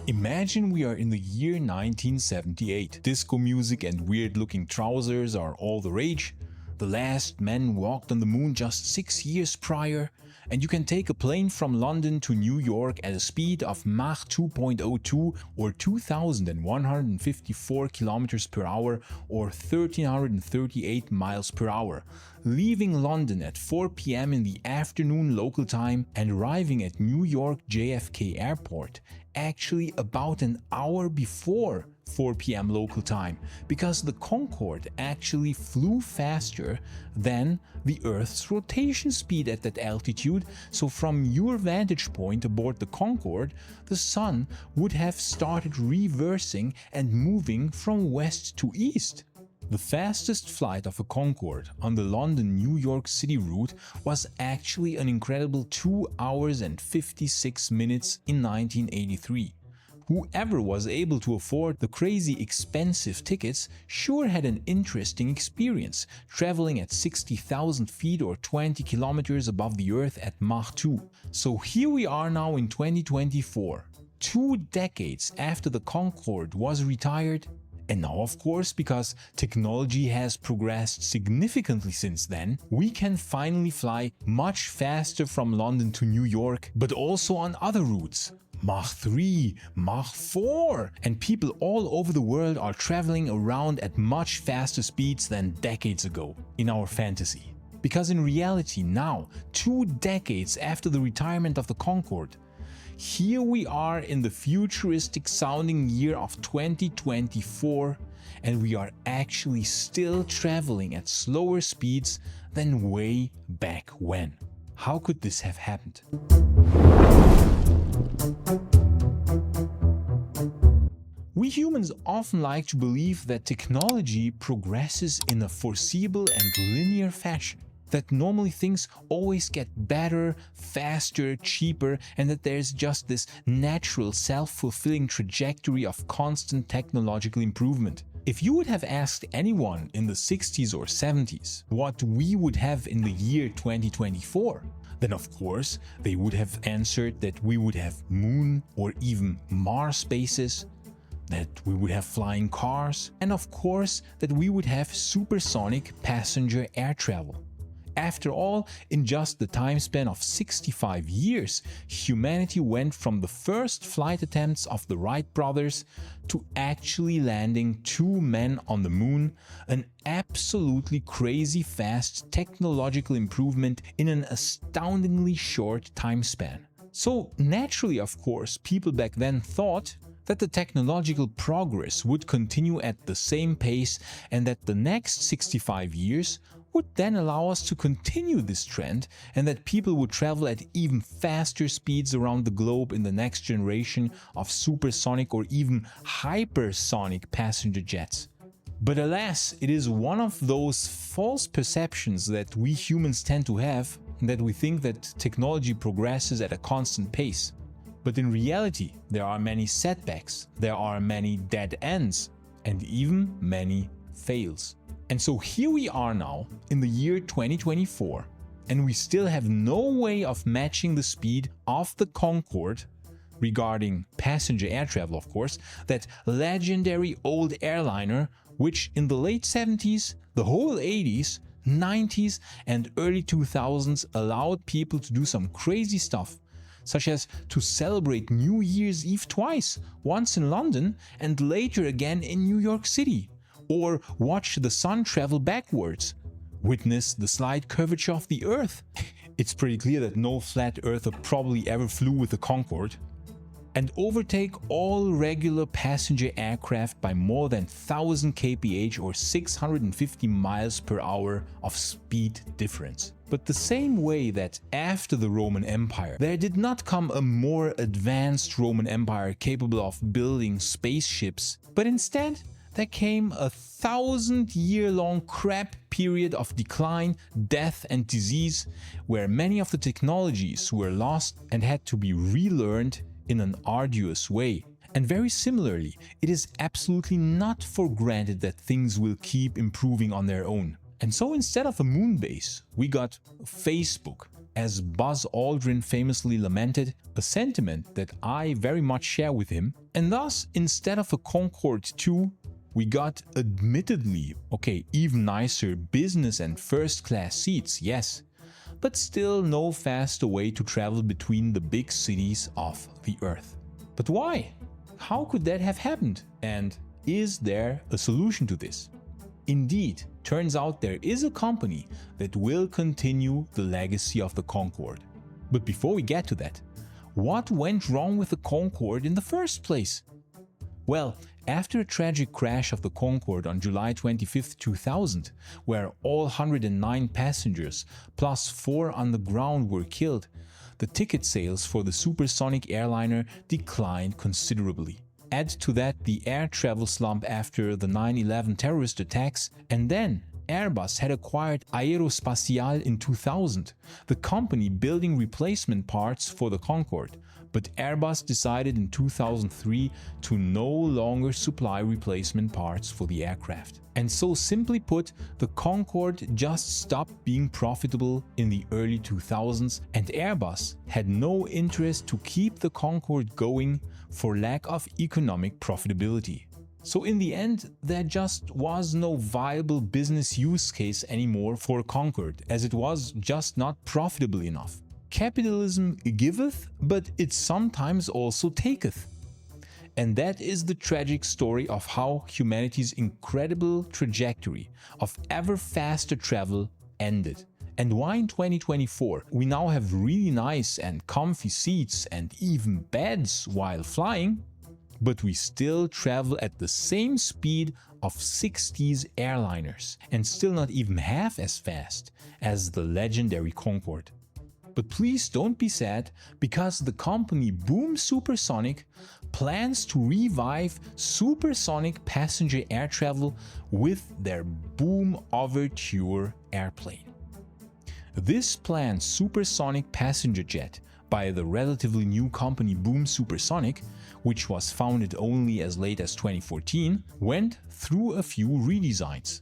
Imagine we are in the year 1978. Disco music and weird-looking trousers are all the rage. The last men walked on the moon just 6 years prior, and you can take a plane from London to New York at a speed of Mach 2.02 or 2,154 kilometers per hour or 1,338 miles per hour, leaving London at 4 p.m. in the afternoon local time and arriving at New York JFK Airport actually about an hour before 4 p.m. local time, because the Concorde actually flew faster than the Earth's rotation speed at that altitude. So from your vantage point aboard the Concorde, the Sun would have started reversing and moving from west to east. The fastest flight of a Concorde on the London-New York City route was actually an incredible 2 hours and 56 minutes in 1983. Whoever was able to afford the crazy expensive tickets sure had an interesting experience, traveling at 60,000 feet or 20 kilometers above the Earth at Mach 2. So here we are now in 2024, 2 decades after the Concorde was retired. And now, of course, because technology has progressed significantly since then, we can finally fly much faster from London to New York, but also on other routes. Mach 3, Mach 4, and people all over the world are traveling around at much faster speeds than decades ago in our fantasy. Because in reality now, 2 decades after the retirement of the Concorde, here we are in the futuristic sounding year of 2024, and we are actually still traveling at slower speeds than way back when. How could this have happened? We humans often like to believe that technology progresses in a foreseeable and linear fashion, that normally things always get better, faster, cheaper, and that there's just this natural self-fulfilling trajectory of constant technological improvement. If you would have asked anyone in the 60s or 70s what we would have in the year 2024, then of course they would have answered that we would have moon or even Mars bases, that we would have flying cars, and of course that we would have supersonic passenger air travel. After all, in just the time span of 65 years, humanity went from the first flight attempts of the Wright brothers to actually landing 2 men on the moon, an absolutely crazy fast technological improvement in an astoundingly short time span. So naturally, of course, people back then thought that the technological progress would continue at the same pace and that the next 65 years would then allow us to continue this trend, and that people would travel at even faster speeds around the globe in the next generation of supersonic or even hypersonic passenger jets. But alas, it is one of those false perceptions that we humans tend to have, that we think that technology progresses at a constant pace. But in reality, there are many setbacks, there are many dead ends, and even many fails. And so here we are now in the year 2024, and we still have no way of matching the speed of the Concorde, regarding passenger air travel of course, that legendary old airliner which in the late 70s, the whole 80s, 90s and early 2000s allowed people to do some crazy stuff, such as to celebrate New Year's Eve twice, once in London and later again in New York City. Or watch the sun travel backwards, witness the slight curvature of the Earth. It's pretty clear that no flat earther probably ever flew with the Concorde. And overtake all regular passenger aircraft by more than 1000 kph or 650 miles per hour of speed difference. But the same way that after the Roman Empire, there did not come a more advanced Roman Empire capable of building spaceships, but instead there came a 1000-year-long crap period of decline, death and disease, where many of the technologies were lost and had to be relearned in an arduous way. And very similarly, it is absolutely not for granted that things will keep improving on their own. And so instead of a moon base, we got Facebook as Buzz Aldrin famously lamented, a sentiment that I very much share with him, and thus, instead of a Concorde 2, we got admittedly, even nicer business and first class seats, yes, but still no faster way to travel between the big cities of the Earth. But why? How could that have happened? And is there a solution to this? Indeed, turns out there is a company that will continue the legacy of the Concorde. But before we get to that, what went wrong with the Concorde in the first place? Well, after a tragic crash of the Concorde on July 25, 2000, where all 109 passengers plus 4 on the ground were killed, the ticket sales for the Supersonic airliner declined considerably. Add to that the air travel slump after the 9/11 terrorist attacks, and then Airbus had acquired Aerospatiale in 2000, the company building replacement parts for the Concorde. But Airbus decided in 2003 to no longer supply replacement parts for the aircraft. And so simply put, the Concorde just stopped being profitable in the early 2000s, and Airbus had no interest to keep the Concorde going for lack of economic profitability. So in the end, there just was no viable business use case anymore for Concorde, as it was just not profitable enough. Capitalism giveth, but it sometimes also taketh. And that is the tragic story of how humanity's incredible trajectory of ever faster travel ended. And why in 2024 we now have really nice and comfy seats and even beds while flying, but we still travel at the same speed of 60s airliners and still not even half as fast as the legendary Concorde. But please don't be sad, because the company Boom Supersonic plans to revive supersonic passenger air travel with their Boom Overture airplane. This planned supersonic passenger jet by the relatively new company Boom Supersonic, which was founded only as late as 2014, went through a few redesigns.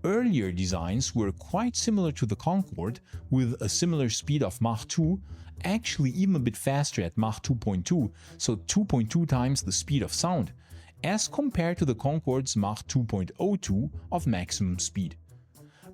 Earlier designs were quite similar to the Concorde, with a similar speed of Mach 2, actually even a bit faster at Mach 2.2, so 2.2 times the speed of sound, as compared to the Concorde's Mach 2.02 of maximum speed.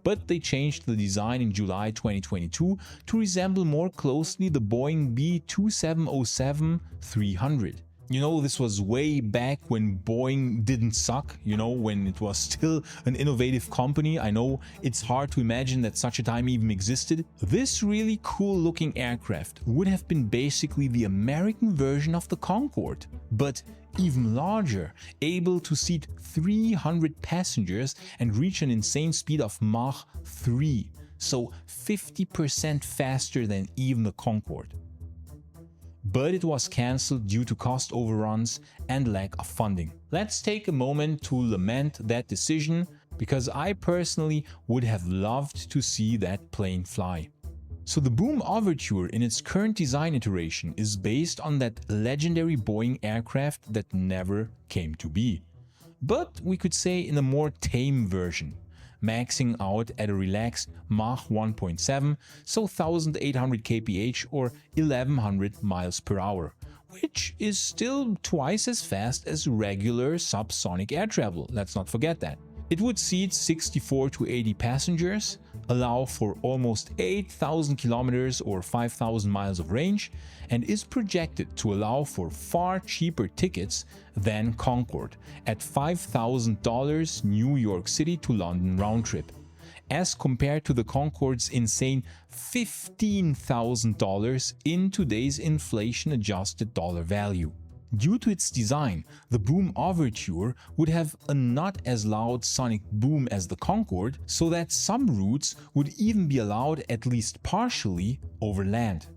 But they changed the design in July 2022 to resemble more closely the Boeing B2707-300. You know, this was way back when Boeing didn't suck, when it was still an innovative company. I know it's hard to imagine that such a time even existed. This really cool looking aircraft would have been basically the American version of the Concorde, but even larger, able to seat 300 passengers and reach an insane speed of Mach 3, so 50% faster than even the Concorde. But it was cancelled due to cost overruns and lack of funding. Let's take a moment to lament that decision, because I personally would have loved to see that plane fly. So the Boom Overture in its current design iteration is based on that legendary Boeing aircraft that never came to be. But we could say in a more tame version, maxing out at a relaxed Mach 1.7, so 1800 kph or 1100 miles per hour, which is still twice as fast as regular subsonic air travel, let's not forget that. It would seat 64 to 80 passengers, allow for almost 8,000 kilometers or 5,000 miles of range, and is projected to allow for far cheaper tickets than Concorde at $5,000 New York City to London round trip, as compared to the Concorde's insane $15,000 in today's inflation-adjusted dollar value. Due to its design, the Boom Overture would have a not as loud sonic boom as the Concorde, so that some routes would even be allowed at least partially over land.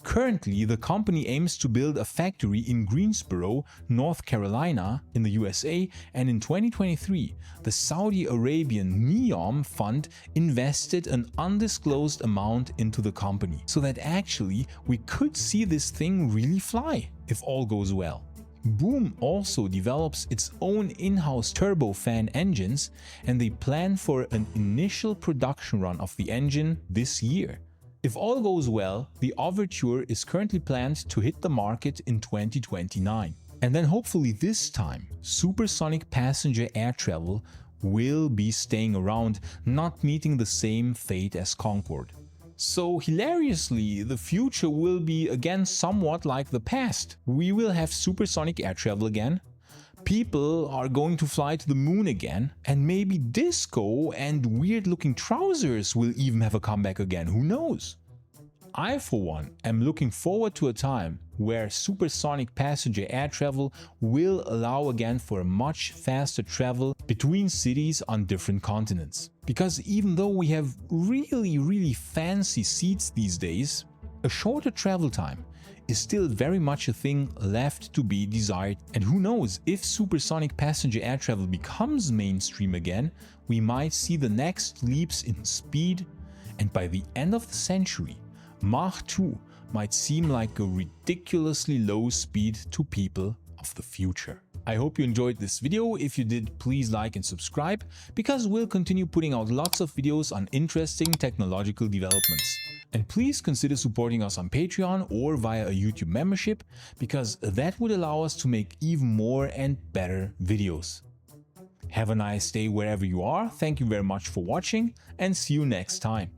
Currently, the company aims to build a factory in Greensboro, North Carolina, in the USA, and in 2023, the Saudi Arabian NEOM Fund invested an undisclosed amount into the company, so that actually we could see this thing really fly, if all goes well. Boom also develops its own in-house turbofan engines, and they plan for an initial production run of the engine this year. If all goes well, the Overture is currently planned to hit the market in 2029. And then hopefully this time, supersonic passenger air travel will be staying around, not meeting the same fate as Concorde. So hilariously, the future will be again somewhat like the past. We will have supersonic air travel again, people are going to fly to the moon again, and maybe disco and weird looking trousers will even have a comeback again, who knows? I for one am looking forward to a time where supersonic passenger air travel will allow again for a much faster travel between cities on different continents. Because even though we have really fancy seats these days, a shorter travel time is still very much a thing left to be desired, and who knows, if supersonic passenger air travel becomes mainstream again, we might see the next leaps in speed, and by the end of the century, Mach 2 might seem like a ridiculously low speed to people of the future. I hope you enjoyed this video. If you did, please like and subscribe, because we'll continue putting out lots of videos on interesting technological developments. And please consider supporting us on Patreon or via a YouTube membership, because that would allow us to make even more and better videos. Have a nice day wherever you are. Thank you very much for watching, and see you next time.